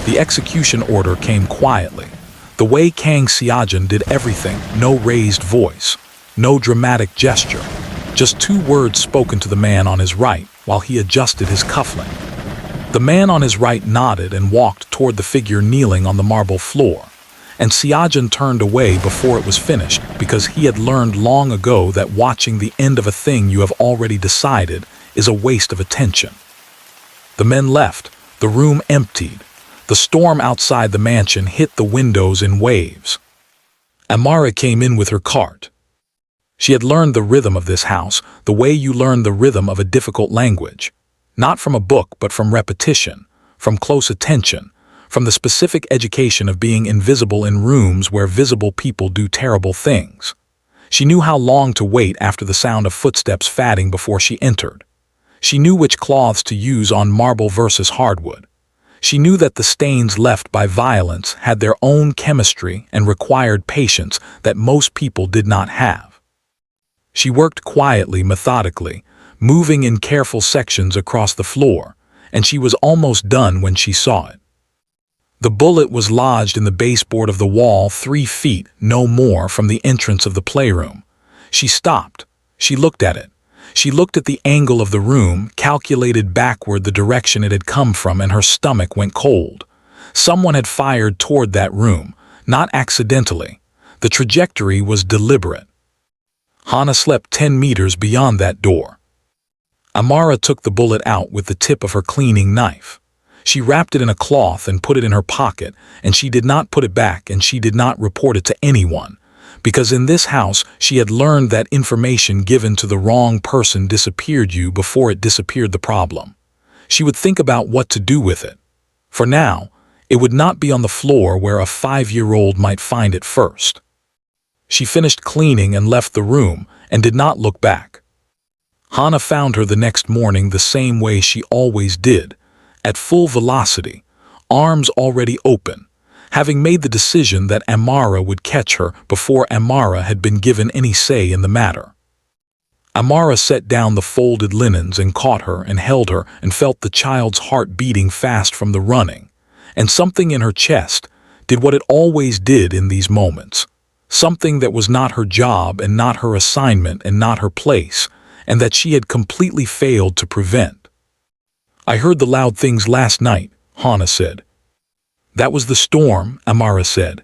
The execution order came quietly. The way Kang Xiaojun did everything, no raised voice, no dramatic gesture, just 2 words spoken to the man on his right while he adjusted his cufflink. The man on his right nodded and walked toward the figure kneeling on the marble floor, and Xiaojun turned away before it was finished because he had learned long ago that watching the end of a thing you have already decided is a waste of attention. The men left, the room emptied. The storm outside the mansion hit the windows in waves. Amara came in with her cart. She had learned the rhythm of this house, the way you learn the rhythm of a difficult language. Not from a book, but from repetition, from close attention, from the specific education of being invisible in rooms where visible people do terrible things. She knew how long to wait after the sound of footsteps fading before she entered. She knew which cloths to use on marble versus hardwood. She knew that the stains left by violence had their own chemistry and required patience that most people did not have. She worked quietly, methodically, moving in careful sections across the floor, and she was almost done when she saw it. The bullet was lodged in the baseboard of the wall 3 feet, no more, from the entrance of the playroom. She stopped. She looked at it. She looked at the angle of the room, calculated backward the direction it had come from, and her stomach went cold. Someone had fired toward that room, not accidentally. The trajectory was deliberate. Hana slept 10 meters beyond that door. Amara took the bullet out with the tip of her cleaning knife. She wrapped it in a cloth and put it in her pocket, and she did not put it back, and she did not report it to anyone, because in this house she had learned that information given to the wrong person disappeared you before it disappeared the problem. She would think about what to do with it. For now, it would not be on the floor where a 5-year-old might find it first. She finished cleaning and left the room and did not look back. Hana found her the next morning the same way she always did, at full velocity, arms already open, having made the decision that Amara would catch her before Amara had been given any say in the matter. Amara set down the folded linens and caught her and held her and felt the child's heart beating fast from the running, and something in her chest did what it always did in these moments, something that was not her job and not her assignment and not her place, and that she had completely failed to prevent. "I heard the loud things last night," Hana said. "That was the storm," Amara said.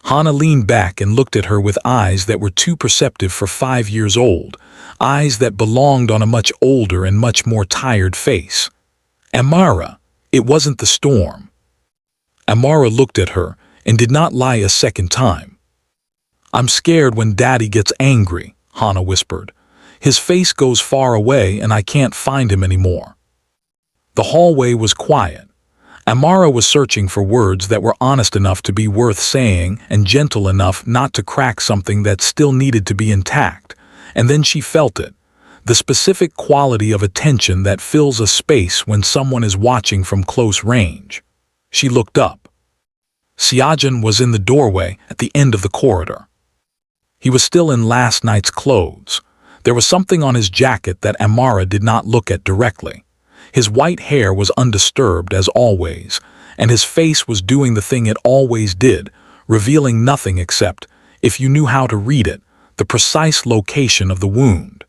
Hana leaned back and looked at her with eyes that were too perceptive for 5 years old, eyes that belonged on a much older and much more tired face. "Amara, it wasn't the storm." Amara looked at her and did not lie a second time. "I'm scared when Daddy gets angry," Hana whispered. "His face goes far away and I can't find him anymore." The hallway was quiet. Amara was searching for words that were honest enough to be worth saying and gentle enough not to crack something that still needed to be intact, and then she felt it, the specific quality of attention that fills a space when someone is watching from close range. She looked up. Xiaojun was in the doorway at the end of the corridor. He was still in last night's clothes. There was something on his jacket that Amara did not look at directly. His white hair was undisturbed as always, and his face was doing the thing it always did, revealing nothing except, if you knew how to read it, the precise location of the wound.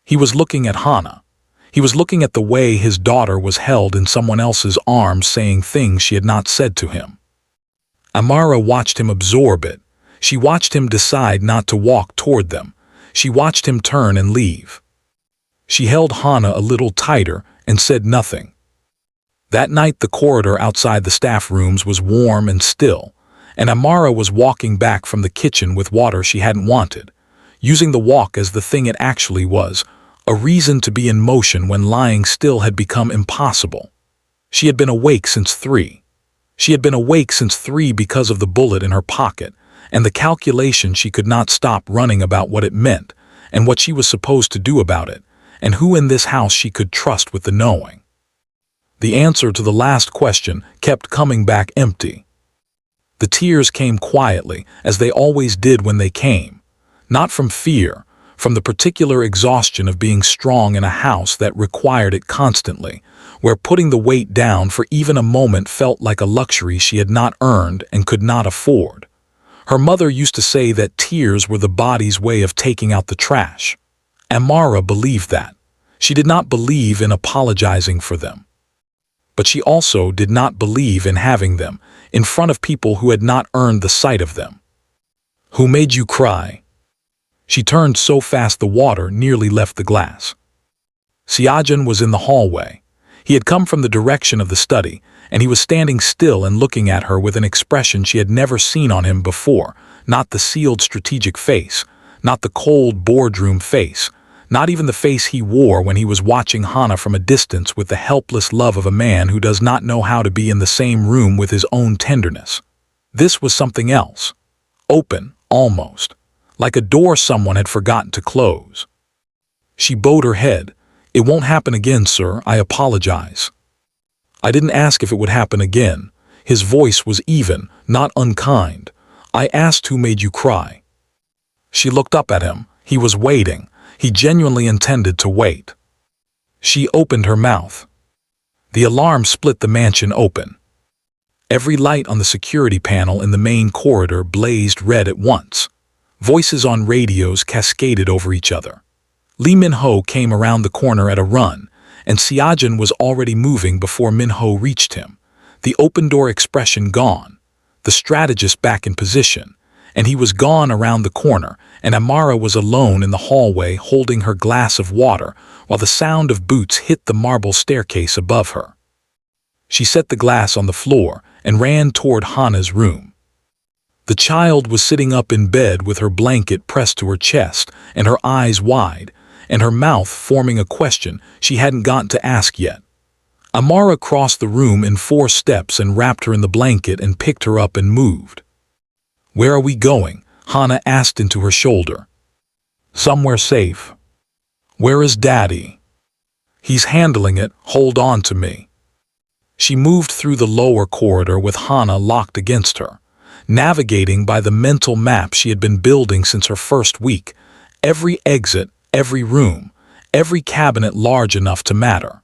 He was looking at Hana. He was looking at the way his daughter was held in someone else's arms saying things she had not said to him. Amara watched him absorb it. She watched him decide not to walk toward them. She watched him turn and leave. She held Hana a little tighter and said nothing. That night the corridor outside the staff rooms was warm and still, and Amara was walking back from the kitchen with water she hadn't wanted, using the walk as the thing it actually was, a reason to be in motion when lying still had become impossible. She had been awake since 3. She had been awake since 3 because of the bullet in her pocket, and the calculation she could not stop running about what it meant, and what she was supposed to do about it, and who in this house she could trust with the knowing. The answer to the last question kept coming back empty. The tears came quietly, as they always did when they came, not from fear, from the particular exhaustion of being strong in a house that required it constantly, where putting the weight down for even a moment felt like a luxury she had not earned and could not afford. Her mother used to say that tears were the body's way of taking out the trash. Amara believed that. She did not believe in apologizing for them. But she also did not believe in having them in front of people who had not earned the sight of them. Who made you cry? She turned so fast the water nearly left the glass. Siajan was in the hallway. He had come from the direction of the study, and he was standing still and looking at her with an expression she had never seen on him before, not the sealed strategic face, not the cold boardroom face, not even the face he wore when he was watching Hana from a distance with the helpless love of a man who does not know how to be in the same room with his own tenderness. This was something else. Open, almost, like a door someone had forgotten to close. She bowed her head. "It won't happen again, sir. I apologize." "I didn't ask if it would happen again." His voice was even, not unkind. "I asked who made you cry." She looked up at him. He was waiting. He genuinely intended to wait. She opened her mouth. The alarm split the mansion open. Every light on the security panel in the main corridor blazed red at once. Voices on radios cascaded over each other. Lee Min-ho came around the corner at a run, and Siajan was already moving before Min-ho reached him, the open-door expression gone, the strategist back in position, and he was gone around the corner, and Amara was alone in the hallway holding her glass of water while the sound of boots hit the marble staircase above her. She set the glass on the floor and ran toward Hana's room. The child was sitting up in bed with her blanket pressed to her chest and her eyes wide, and her mouth forming a question she hadn't gotten to ask yet. Amara crossed the room in 4 steps and wrapped her in the blanket and picked her up and moved. "Where are we going?" Hana asked into her shoulder. "Somewhere safe." "Where is Daddy?" "He's handling it. Hold on to me." She moved through the lower corridor with Hana locked against her, navigating by the mental map she had been building since her first week, every exit, every room, every cabinet large enough to matter.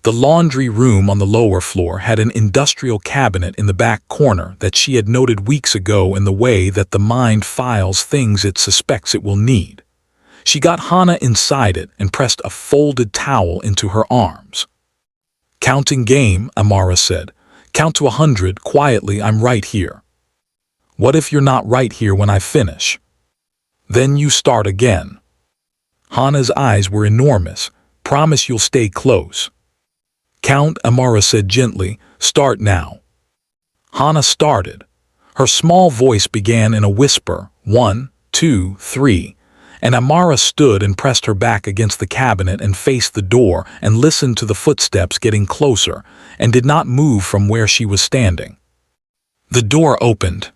The laundry room on the lower floor had an industrial cabinet in the back corner that she had noted weeks ago in the way that the mind files things it suspects it will need. She got Hana inside it and pressed a folded towel into her arms. "Counting game," Amara said. "Count to 100 quietly. I'm right here." "What if you're not right here when I finish?" "Then you start again." Hana's eyes were enormous. "Promise you'll stay close." "Count," Amara said gently. "Start now." Hana started. Her small voice began in a whisper, 1, 2, 3, and Amara stood and pressed her back against the cabinet and faced the door and listened to the footsteps getting closer and did not move from where she was standing. The door opened.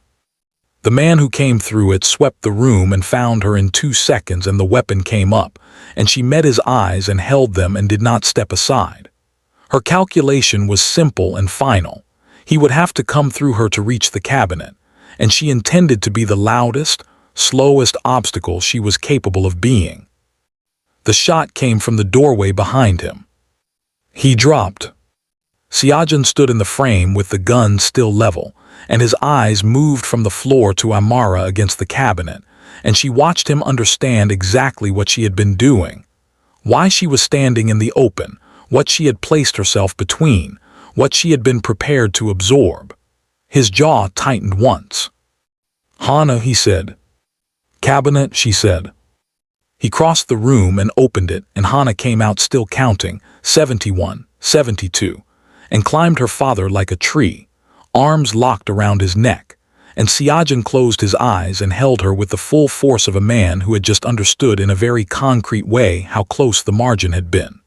The man who came through it swept the room and found her in 2 seconds, and the weapon came up, and she met his eyes and held them and did not step aside. Her calculation was simple and final. He would have to come through her to reach the cabinet, and she intended to be the loudest, slowest obstacle she was capable of being. The shot came from the doorway behind him. He dropped. Siajan stood in the frame with the gun still level, and his eyes moved from the floor to Amara against the cabinet, and she watched him understand exactly what she had been doing, why she was standing in the open, what she had placed herself between, what she had been prepared to absorb. His jaw tightened once. "Hana," he said. "Cabinet," she said. He crossed the room and opened it, and Hana came out still counting, 71, 72, and climbed her father like a tree, arms locked around his neck, and Siajan closed his eyes and held her with the full force of a man who had just understood in a very concrete way how close the margin had been.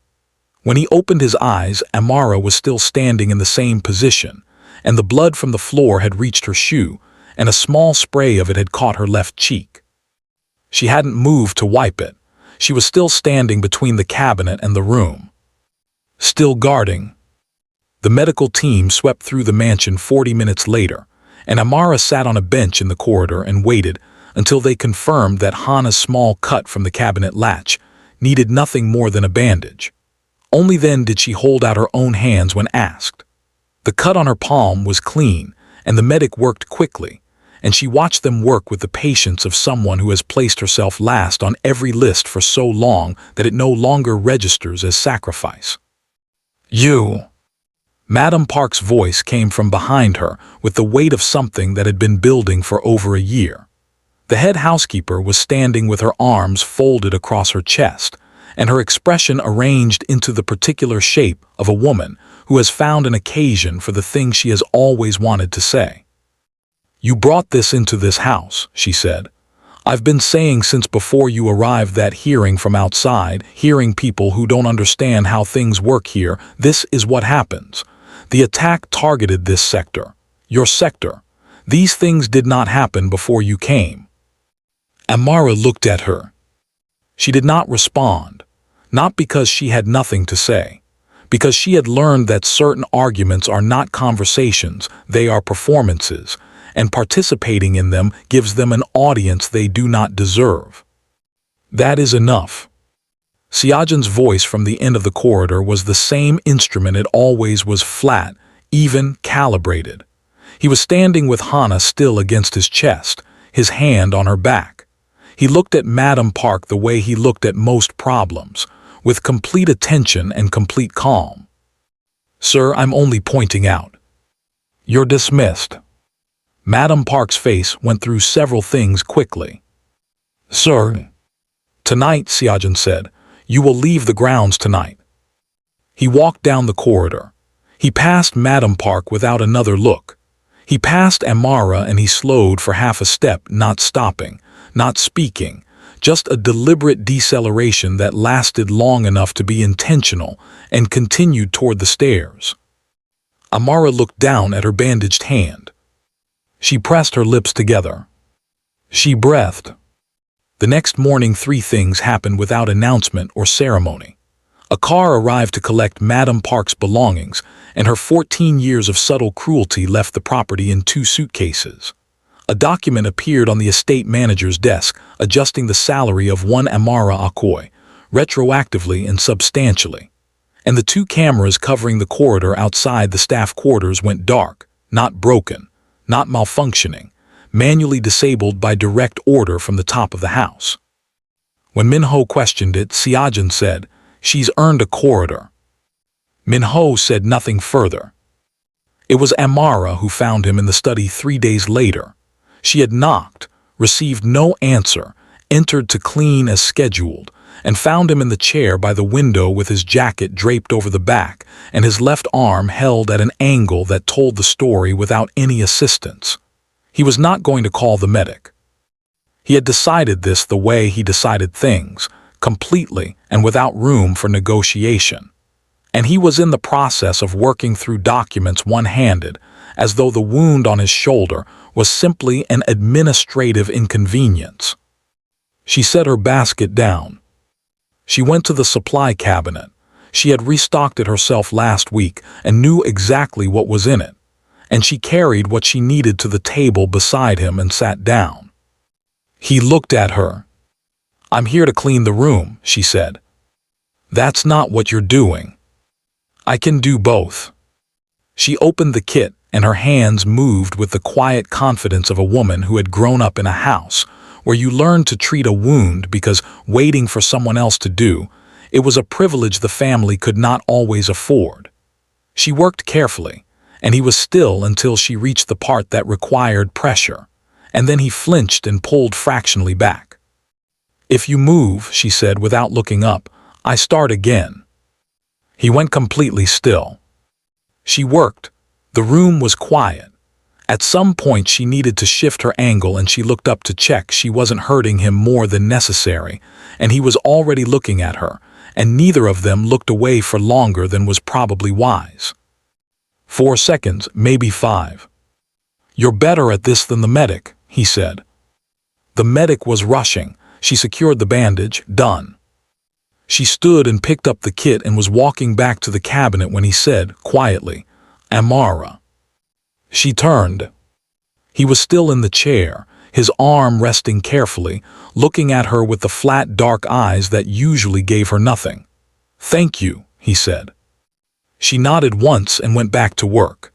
When he opened his eyes, Amara was still standing in the same position, and the blood from the floor had reached her shoe, and a small spray of it had caught her left cheek. She hadn't moved to wipe it. She was still standing between the cabinet and the room, still guarding. The medical team swept through the mansion 40 minutes later, and Amara sat on a bench in the corridor and waited until they confirmed that Hana's small cut from the cabinet latch needed nothing more than a bandage. Only then did she hold out her own hands when asked. The cut on her palm was clean, and the medic worked quickly, and she watched them work with the patience of someone who has placed herself last on every list for so long that it no longer registers as sacrifice. "You." Madam Park's voice came from behind her with the weight of something that had been building for over a year. The head housekeeper was standing with her arms folded across her chest, and her expression arranged into the particular shape of a woman who has found an occasion for the thing she has always wanted to say. "You brought this into this house," she said. "I've been saying since before you arrived that hearing from outside, hearing people who don't understand how things work here, this is what happens. The attack targeted this sector, your sector. These things did not happen before you came." Amara looked at her. She did not respond, not because she had nothing to say, because she had learned that certain arguments are not conversations, they are performances, and participating in them gives them an audience they do not deserve. "That is enough." Siajan's voice from the end of the corridor was the same instrument it always was, flat, even, calibrated. He was standing with Hana still against his chest, his hand on her back. He looked at Madam Park the way he looked at most problems, with complete attention and complete calm. "Sir, I'm only pointing out. You're dismissed." Madam Park's face went through several things quickly. "Sir." "Tonight," Siajan said, "you will leave the grounds tonight." He walked down the corridor. He passed Madam Park without another look. He passed Amara and he slowed for half a step, not stopping, not speaking, just a deliberate deceleration that lasted long enough to be intentional and continued toward the stairs. Amara looked down at her bandaged hand. She pressed her lips together. She breathed. The next morning 3 things happened without announcement or ceremony. A car arrived to collect Madam Park's belongings, and her 14 years of subtle cruelty left the property in 2 suitcases. A document appeared on the estate manager's desk, adjusting the salary of one Amara Akoy, retroactively and substantially. And the 2 cameras covering the corridor outside the staff quarters went dark, not broken, not malfunctioning, manually disabled by direct order from the top of the house. When Minho questioned it, Siajan said, "She's earned a corridor." Minho said nothing further. It was Amara who found him in the study 3 days later. She had knocked, received no answer, entered to clean as scheduled, and found him in the chair by the window with his jacket draped over the back and his left arm held at an angle that told the story without any assistance. He was not going to call the medic. He had decided this the way he decided things, completely and without room for negotiation. And he was in the process of working through documents one-handed, as though the wound on his shoulder was simply an administrative inconvenience. She set her basket down. She went to the supply cabinet. She had restocked it herself last week and knew exactly what was in it. And she carried what she needed to the table beside him and sat down. He looked at her. "I'm here to clean the room," she said. "That's not what you're doing." "I can do both." She opened the kit and her hands moved with the quiet confidence of a woman who had grown up in a house where you learn to treat a wound because waiting for someone else to do, it was a privilege the family could not always afford. She worked carefully, and he was still until she reached the part that required pressure, and then he flinched and pulled fractionally back. "If you move," she said without looking up, "I start again." He went completely still. She worked. The room was quiet. At some point she needed to shift her angle and she looked up to check she wasn't hurting him more than necessary, and he was already looking at her, and neither of them looked away for longer than was probably wise. 4 seconds, maybe 5. "You're better at this than the medic," he said. The medic was rushing. She secured the bandage. Done. She stood and picked up the kit and was walking back to the cabinet when he said, quietly, "Amara." She turned. He was still in the chair, his arm resting carefully, looking at her with the flat, dark eyes that usually gave her nothing. "Thank you," he said. She nodded once and went back to work.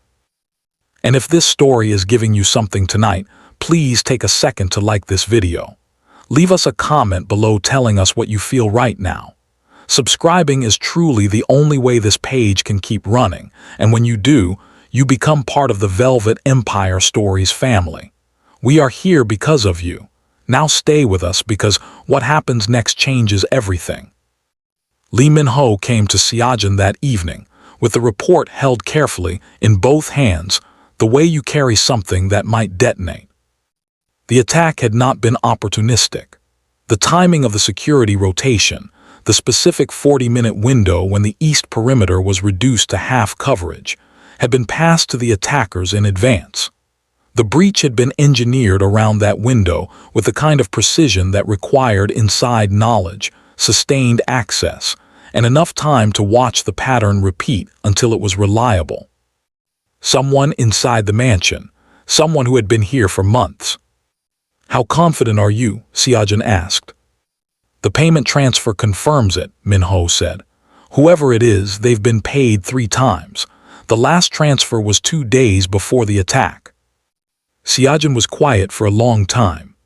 And if this story is giving you something tonight, please take a second to like this video. Leave us a comment below telling us what you feel right now. Subscribing is truly the only way this page can keep running, and when you do, you become part of the Velvet Empire Stories family. We are here because of you. Now stay with us because what happens next changes everything. Lee Min-ho came to Seojin that evening, with the report held carefully in both hands, the way you carry something that might detonate. The attack had not been opportunistic. The timing of the security rotation, the specific 40-minute window when the east perimeter was reduced to half coverage, had been passed to the attackers in advance. The breach had been engineered around that window with the kind of precision that required inside knowledge, sustained access, and enough time to watch the pattern repeat until it was reliable. Someone inside the mansion, someone who had been here for months. How confident are you? Seojin asked. The payment transfer confirms it, Min-ho said. Whoever it is, they've been paid 3 times. The last transfer was 2 days before the attack. Seojin was quiet for a long time.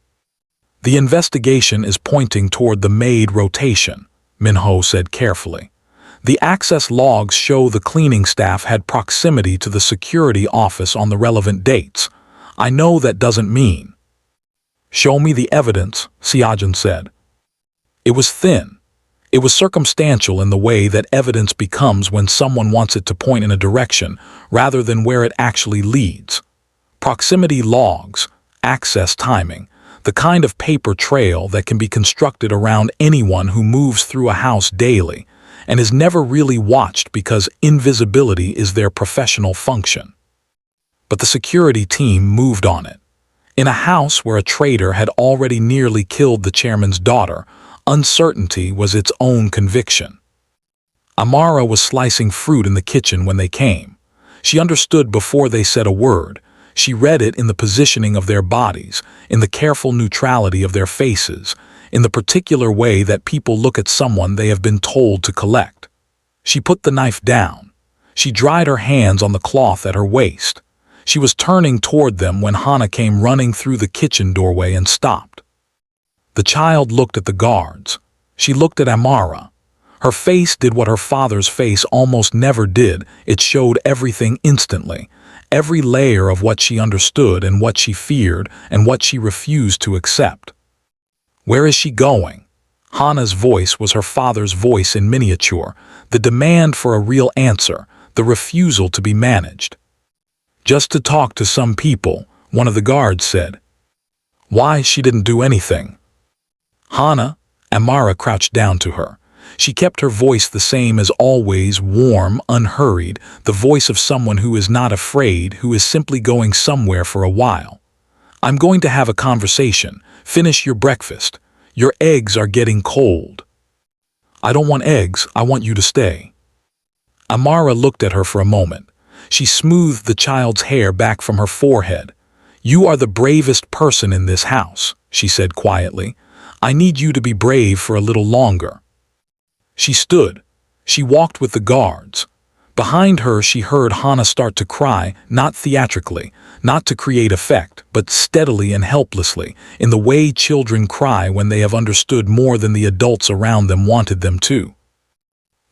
The investigation is pointing toward the Maid rotation, Min-ho said carefully. The access logs show the cleaning staff had proximity to the security office on the relevant dates. I know that doesn't mean. Show me the evidence, Seojin said. It was thin. It was circumstantial in the way that evidence becomes when someone wants it to point in a direction rather than where it actually leads. Proximity logs, access timing, the kind of paper trail that can be constructed around anyone who moves through a house daily and is never really watched because invisibility is their professional function. But the security team moved on it. In a house where a traitor had already nearly killed the chairman's daughter, uncertainty was its own conviction. Amara was slicing fruit in the kitchen when they came. She understood before they said a word. She read it in the positioning of their bodies, in the careful neutrality of their faces, in the particular way that people look at someone they have been told to collect. She put the knife down. She dried her hands on the cloth at her waist. She was turning toward them when Hana came running through the kitchen doorway and stopped. The child looked at the guards. She looked at Amara. Her face did what her father's face almost never did. It showed everything instantly, every layer of what she understood and what she feared and what she refused to accept. Where is she going? Hana's voice was her father's voice in miniature, the demand for a real answer, the refusal to be managed. Just to talk to some people, one of the guards said. Why, she didn't do anything. Hana, Amara crouched down to her. She kept her voice the same as always, warm, unhurried, the voice of someone who is not afraid, who is simply going somewhere for a while. I'm going to have a conversation. Finish your breakfast. Your eggs are getting cold. I don't want eggs, I want you to stay. Amara looked at her for a moment. She smoothed the child's hair back from her forehead. You are the bravest person in this house, she said quietly. I need you to be brave for a little longer. She stood. She walked with the guards. Behind her she heard Hana start to cry, not theatrically, not to create effect, but steadily and helplessly, in the way children cry when they have understood more than the adults around them wanted them to.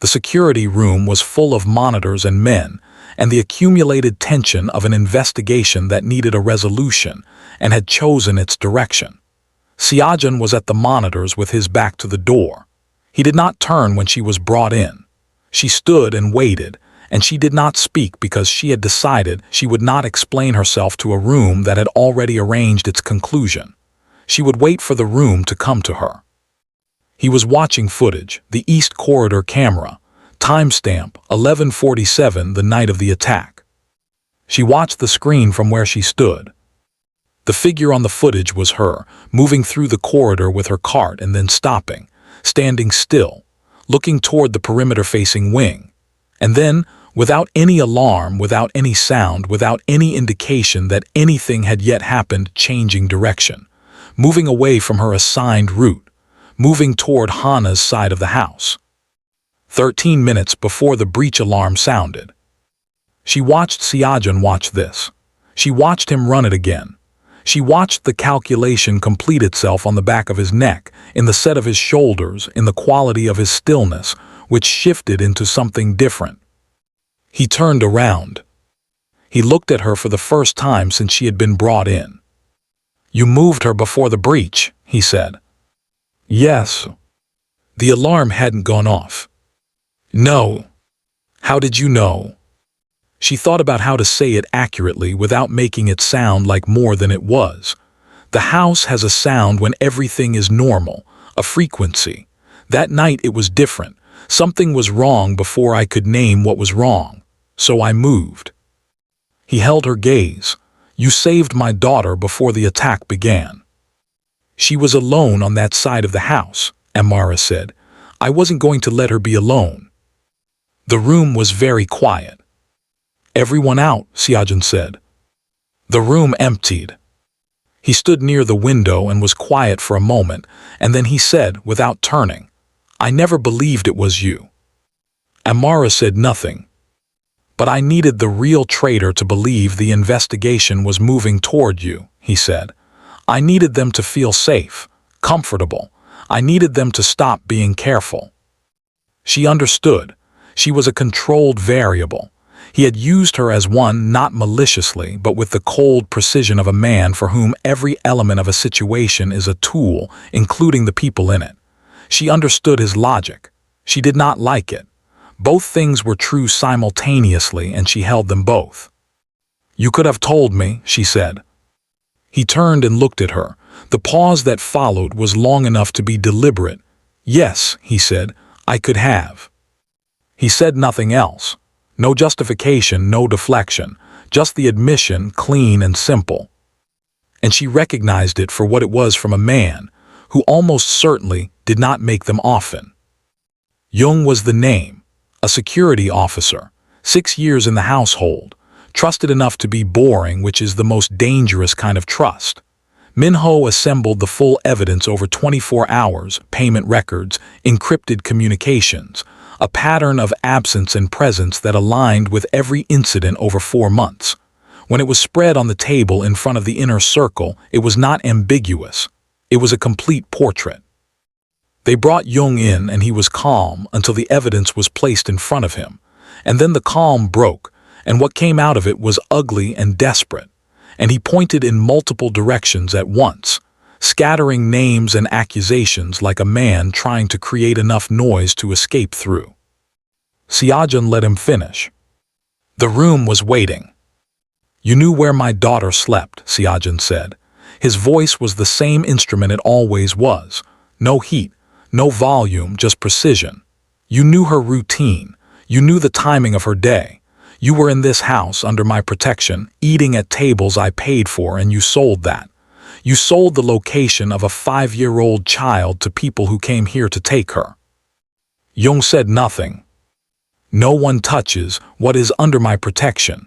The security room was full of monitors and men, and the accumulated tension of an investigation that needed a resolution and had chosen its direction. Seojin was at the monitors with his back to the door. He did not turn when she was brought in. She stood and waited, and she did not speak because she had decided she would not explain herself to a room that had already arranged its conclusion. She would wait for the room to come to her. He was watching footage, the East Corridor camera, timestamp 11:47, the night of the attack. She watched the screen from where she stood. The figure on the footage was her, moving through the corridor with her cart and then stopping, standing still, looking toward the perimeter-facing wing. And then, without any alarm, without any sound, without any indication that anything had yet happened, changing direction, moving away from her assigned route, moving toward Hana's side of the house. 13 minutes before the breach alarm sounded. She watched Siajan watch this. She watched him run it again. She watched the calculation complete itself on the back of his neck, in the set of his shoulders, in the quality of his stillness, which shifted into something different. He turned around. He looked at her for the first time since she had been brought in. "You moved her before the breach," he said. "Yes." The alarm hadn't gone off. "No." "How did you know?" She thought about how to say it accurately without making it sound like more than it was. The house has a sound when everything is normal, a frequency. That night it was different. Something was wrong before I could name what was wrong. So I moved. He held her gaze. "You saved my daughter before the attack began." "She was alone on that side of the house," Amara said. "I wasn't going to let her be alone." The room was very quiet. "Everyone out," Siajan said. The room emptied. He stood near the window and was quiet for a moment, and then he said, without turning, "I never believed it was you." Amara said nothing. "But I needed the real traitor to believe the investigation was moving toward you," he said. "I needed them to feel safe, comfortable. I needed them to stop being careful." She understood. She was a controlled variable. He had used her as one, not maliciously, but with the cold precision of a man for whom every element of a situation is a tool, including the people in it. She understood his logic. She did not like it. Both things were true simultaneously, and she held them both. "You could have told me," she said. He turned and looked at her. The pause that followed was long enough to be deliberate. "Yes," he said, "I could have." He said nothing else. No justification, no deflection, just the admission, clean and simple. And she recognized it for what it was from a man who almost certainly did not make them often. Jung was the name, a security officer, 6 years in the household, trusted enough to be boring, which is the most dangerous kind of trust. Minho assembled the full evidence over 24 hours, payment records, encrypted communications, a pattern of absence and presence that aligned with every incident over 4 months. When it was spread on the table in front of the inner circle, it was not ambiguous. It was a complete portrait. They brought Jung in and he was calm until the evidence was placed in front of him. And then the calm broke, and what came out of it was ugly and desperate. And he pointed in multiple directions at once, scattering names and accusations like a man trying to create enough noise to escape through. Siajan let him finish. The room was waiting. "You knew where my daughter slept," Siajan said. His voice was the same instrument it always was. No heat, no volume, just precision. "You knew her routine. You knew the timing of her day. You were in this house under my protection, eating at tables I paid for, and you sold that. You sold the location of a 5-year-old child to people who came here to take her." Jung said nothing. "No one touches what is under my protection."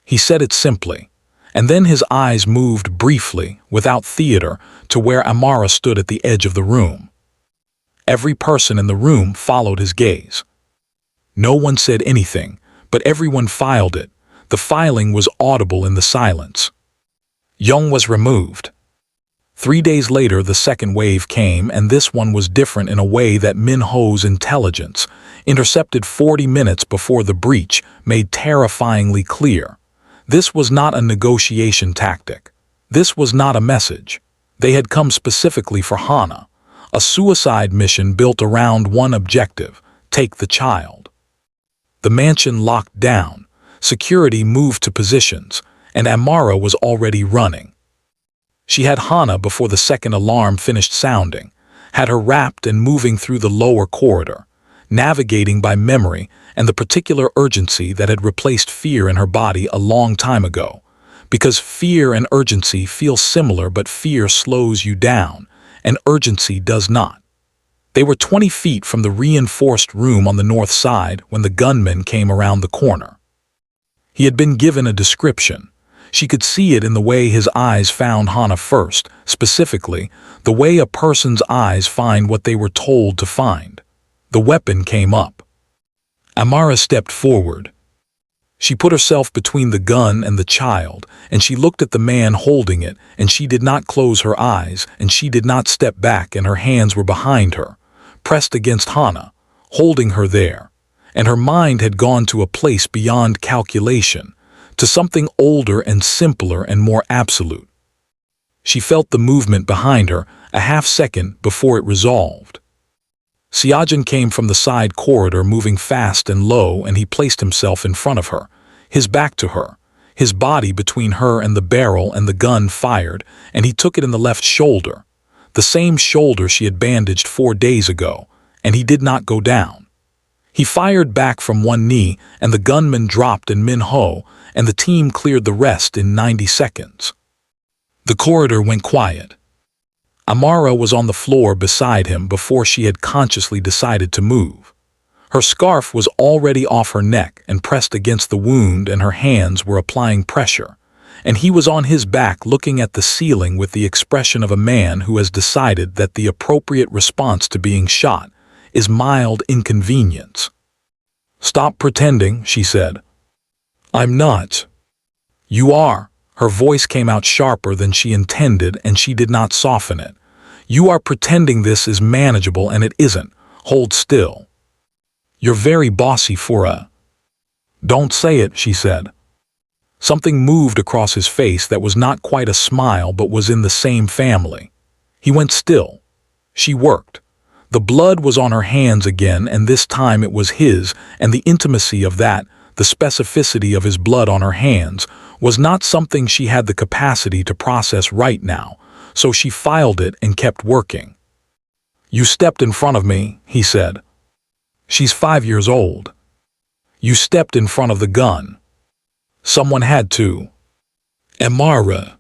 He said it simply, and then his eyes moved briefly, without theater, to where Amara stood at the edge of the room. Every person in the room followed his gaze. No one said anything, but everyone filed it. The filing was audible in the silence. Jung was removed. 3 days later, the second wave came, and this one was different in a way that Minho's intelligence, intercepted 40 minutes before the breach, made terrifyingly clear. This was not a negotiation tactic. This was not a message. They had come specifically for Hana, a suicide mission built around one objective: take the child. The mansion locked down, security moved to positions, and Amara was already running. She had Hana before the second alarm finished sounding, had her wrapped and moving through the lower corridor, navigating by memory and the particular urgency that had replaced fear in her body a long time ago. Because fear and urgency feel similar, but fear slows you down, and urgency does not. They were 20 feet from the reinforced room on the north side when the gunman came around the corner. He had been given a description. She could see it in the way his eyes found Hana first, specifically, the way a person's eyes find what they were told to find. The weapon came up. Amara stepped forward. She put herself between the gun and the child, and she looked at the man holding it, and she did not close her eyes, and she did not step back, and her hands were behind her, pressed against Hannah, holding her there. And her mind had gone to a place beyond calculation, to something older and simpler and more absolute. She felt the movement behind her a half-second before it resolved. Siajan came from the side corridor moving fast and low, and he placed himself in front of her, his back to her, his body between her and the barrel, and the gun fired, and he took it in the left shoulder, the same shoulder she had bandaged 4 days ago, and he did not go down. He fired back from one knee, and the gunman dropped in Min-ho, and the team cleared the rest in 90 seconds. The corridor went quiet. Amara was on the floor beside him before she had consciously decided to move. Her scarf was already off her neck and pressed against the wound, and her hands were applying pressure. And he was on his back looking at the ceiling with the expression of a man who has decided that the appropriate response to being shot is mild inconvenience. "Stop pretending," she said. "I'm not." "You are." Her voice came out sharper than she intended, and she did not soften it. "You are pretending this is manageable, and it isn't. Hold still. You're very bossy for a—" "Don't say it," she said. Something moved across his face that was not quite a smile but was in the same family. He went still. She worked. The blood was on her hands again, and this time it was his, and the intimacy of that, the specificity of his blood on her hands, was not something she had the capacity to process right now, so she filed it and kept working. "You stepped in front of me," he said. "She's 5 years old. You stepped in front of the gun. Someone had to." "Amara."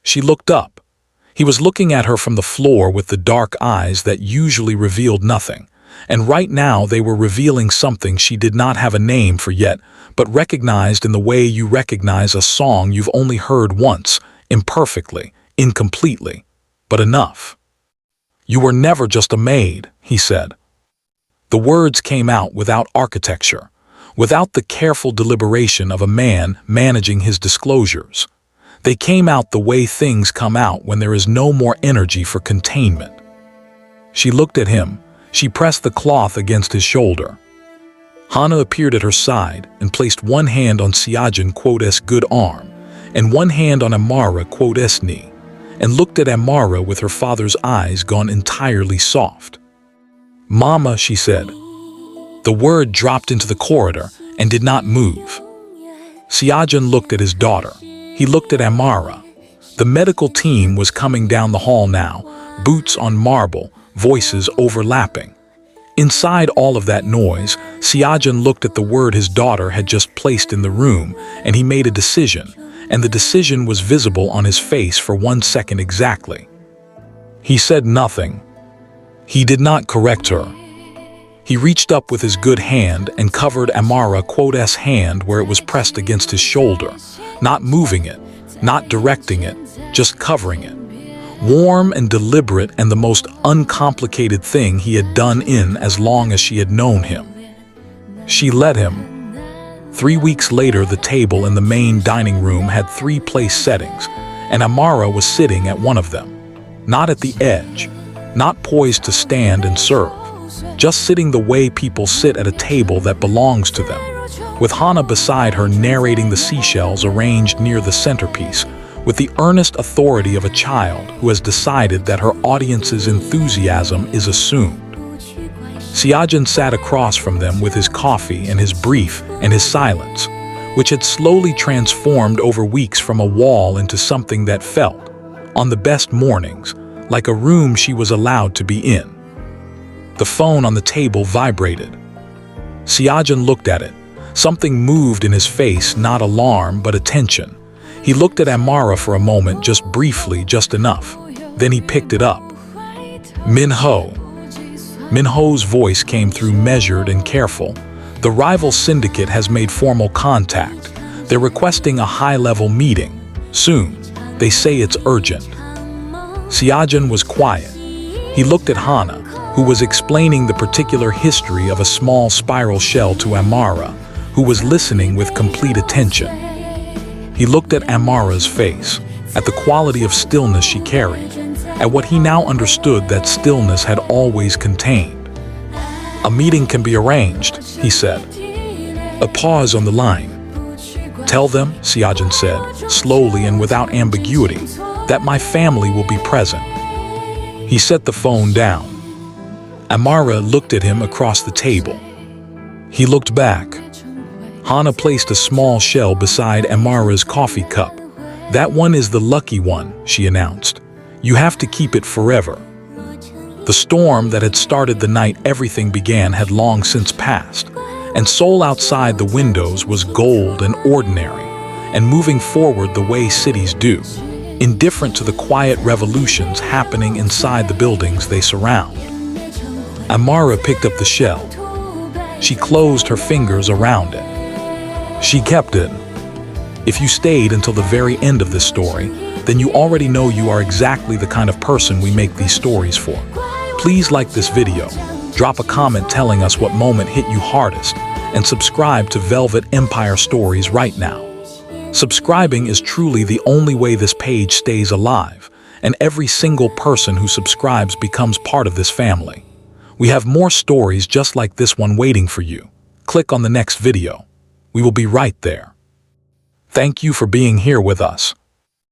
She looked up. He was looking at her from the floor with the dark eyes that usually revealed nothing, and right now they were revealing something she did not have a name for yet, but recognized in the way you recognize a song you've only heard once, imperfectly, incompletely, but enough. "You were never just a maid," he said. The words came out without architecture, without the careful deliberation of a man managing his disclosures. They came out the way things come out when there is no more energy for containment. She looked at him. She pressed the cloth against his shoulder. Hannah appeared at her side and placed one hand on Siajan's good arm and one hand on Amara's knee, and looked at Amara with her father's eyes gone entirely soft. "Mama," she said. The word dropped into the corridor and did not move. Siajan looked at his daughter. He looked at Amara. The medical team was coming down the hall now, boots on marble, voices overlapping. Inside all of that noise, Siajan looked at the word his daughter had just placed in the room, and he made a decision, and the decision was visible on his face for 1 second exactly. He said nothing. He did not correct her. He reached up with his good hand and covered Amara's hand where it was pressed against his shoulder, not moving it, not directing it, just covering it. Warm and deliberate, and the most uncomplicated thing he had done in as long as she had known him. She let him. 3 weeks later, the table in the main dining room had 3 place settings, and Amara was sitting at one of them. Not at the edge, not poised to stand and serve, just sitting the way people sit at a table that belongs to them, with Hannah beside her narrating the seashells arranged near the centerpiece, with the earnest authority of a child who has decided that her audience's enthusiasm is assumed. Siajan sat across from them with his coffee and his brief and his silence, which had slowly transformed over weeks from a wall into something that felt, on the best mornings, like a room she was allowed to be in. The phone on the table vibrated. Siajan looked at it. Something moved in his face, not alarm, but attention. He looked at Amara for a moment, just briefly, just enough. Then he picked it up. "Min-ho." Min-ho's voice came through measured and careful. "The rival syndicate has made formal contact. They're requesting a high-level meeting. Soon. They say it's urgent." Siajan was quiet. He looked at Hannah. who was explaining the particular history of a small spiral shell to Amara, who was listening with complete attention. He looked at Amara's face, at the quality of stillness she carried, at what he now understood that stillness had always contained. "A meeting can be arranged," he said. A pause on the line. "Tell them," Siajan said, slowly and without ambiguity, "that my family will be present." He set the phone down. Amara looked at him across the table. He looked back. Hana placed a small shell beside Amara's coffee cup. "That one is the lucky one," she announced. "You have to keep it forever." The storm that had started the night everything began had long since passed, and Seoul outside the windows was gold and ordinary, and moving forward the way cities do, indifferent to the quiet revolutions happening inside the buildings they surround. Amara picked up the shell. She closed her fingers around it. She kept it. If you stayed until the very end of this story, then you already know you are exactly the kind of person we make these stories for. Please like this video, drop a comment telling us what moment hit you hardest, and subscribe to Velvet Empire Stories right now. Subscribing is truly the only way this page stays alive, and every single person who subscribes becomes part of this family. We have more stories just like this one waiting for you. Click on the next video. We will be right there. Thank you for being here with us.